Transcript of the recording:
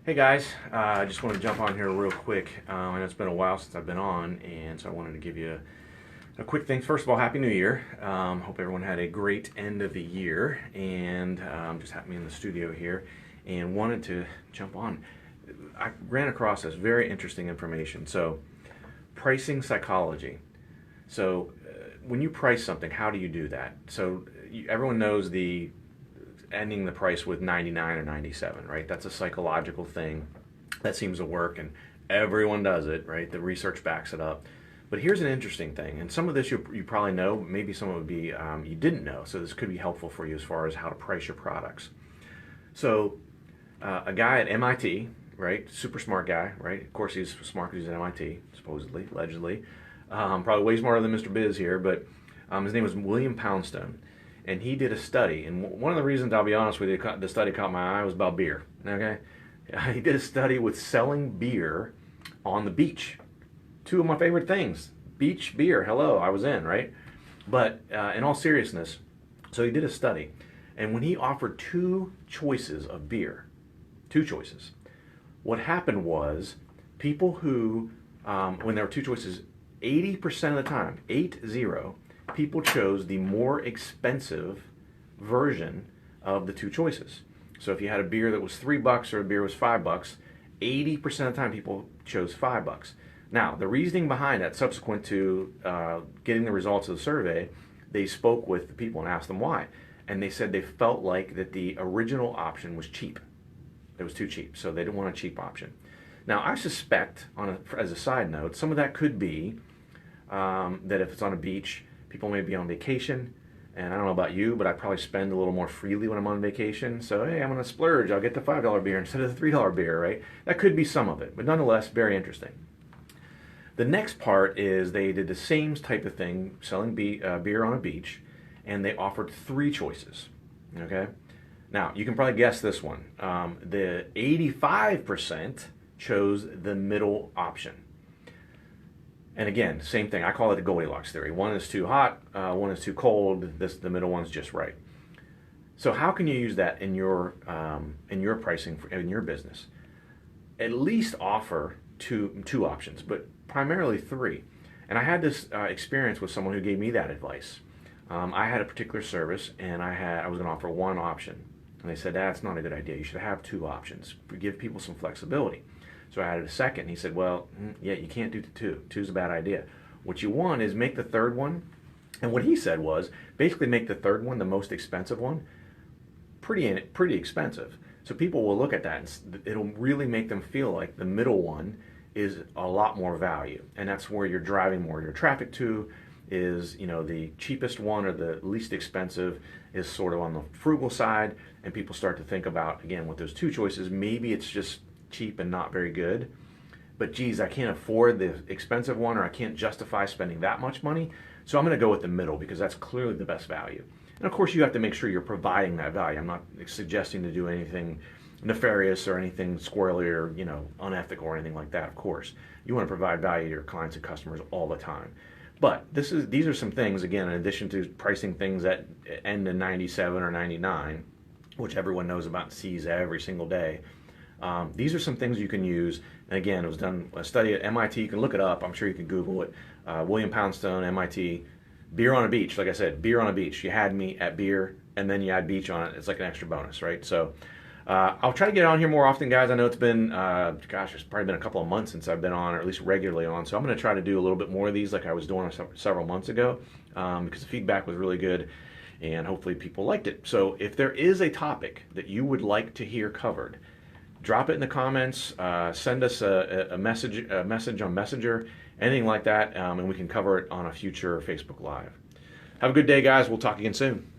Hey guys, I just want to jump on here real quick. I know it's been a while since I've been on, and so I wanted to give you a quick thing. First of all, Happy New Year. Hope everyone had a great end of the year, and just happened to be in the studio here and wanted to jump on. I ran across this very interesting information. So, pricing psychology. So, when you price something, how do you do that? So, everyone knows the ending the price with 99 or 97, right? That's a psychological thing that seems to work, and everyone does it, right? The research backs it up. But here's an interesting thing, and some of this you probably know, maybe some of it would be you didn't know, so this could be helpful for you as far as how to price your products. So a guy at MIT, right, super smart guy, right? Of course he's smart because he's at MIT, supposedly, allegedly. Probably way smarter than Mr. Biz here, but his name was William Poundstone. And he did a study, and one of the reasons, I'll be honest with you, the study caught my eye was about beer. Okay, he did a study with selling beer on the beach. Two of my favorite things, beach beer. Hello, I was in, right? But in all seriousness, so he did a study, and when he offered two choices of beer, two choices, what happened was people who, when there were two choices, 80% of the time, 80, people chose the more expensive version of the two choices. So if you had a beer that was $3 or a beer was $5, 80% of the time people chose $5. Now, the reasoning behind that, subsequent to getting the results of the survey, they spoke with the people and asked them why. And they said they felt like that the original option was cheap. It was too cheap, so they didn't want a cheap option. Now, I suspect, as a side note, some of that could be that if it's on a beach, people may be on vacation, and I don't know about you, but I probably spend a little more freely when I'm on vacation. So, hey, I'm going to splurge. I'll get the $5 beer instead of the $3 beer, right? That could be some of it, but nonetheless, very interesting. The next part is they did the same type of thing, selling beer on a beach, and they offered three choices, okay? Now, you can probably guess this one. The 85% chose the middle option. And again, same thing. I call it the Goldilocks theory. One is too hot, one is too cold. The middle one's just right. So how can you use that in your pricing in your business? At least offer two options, but primarily three. And I had this experience with someone who gave me that advice. I had a particular service, and I was going to offer one option, and they said that's not a good idea. You should have two options. Give people some flexibility. So I added a second, and he said, well, yeah, you can't do two. Two's a bad idea. What you want is make the third one, and what he said was basically make the third one, the most expensive one, pretty expensive. So people will look at that, and it'll really make them feel like the middle one is a lot more value, and that's where you're driving more of your traffic to. Is the cheapest one or the least expensive is sort of on the frugal side, and people start to think about, again, with those two choices, maybe it's just cheap and not very good, but geez, I can't afford the expensive one, or I can't justify spending that much money, so I'm going to go with the middle because that's clearly the best value. And of course you have to make sure you're providing that value. I'm not suggesting to do anything nefarious or anything squirrely or unethical or anything like that. Of course you want to provide value to your clients and customers all the time, but these are some things, again, in addition to pricing things that end in 97 or 99, which everyone knows about and sees every single day. These are some things you can use. And again, it was done a study at MIT. You can look it up. I'm sure you can Google it. William Poundstone, MIT. Beer on a beach. Like I said, beer on a beach. You had me at beer, and then you add beach on it. It's like an extra bonus, right? So I'll try to get on here more often, guys. I know it's been, it's probably been a couple of months since I've been on, or at least regularly on. So I'm going to try to do a little bit more of these like I was doing several months ago, because the feedback was really good, and hopefully people liked it. So if there is a topic that you would like to hear covered, drop it in the comments, send us a message on Messenger, anything like that, and we can cover it on a future Facebook Live. Have a good day, guys. We'll talk again soon.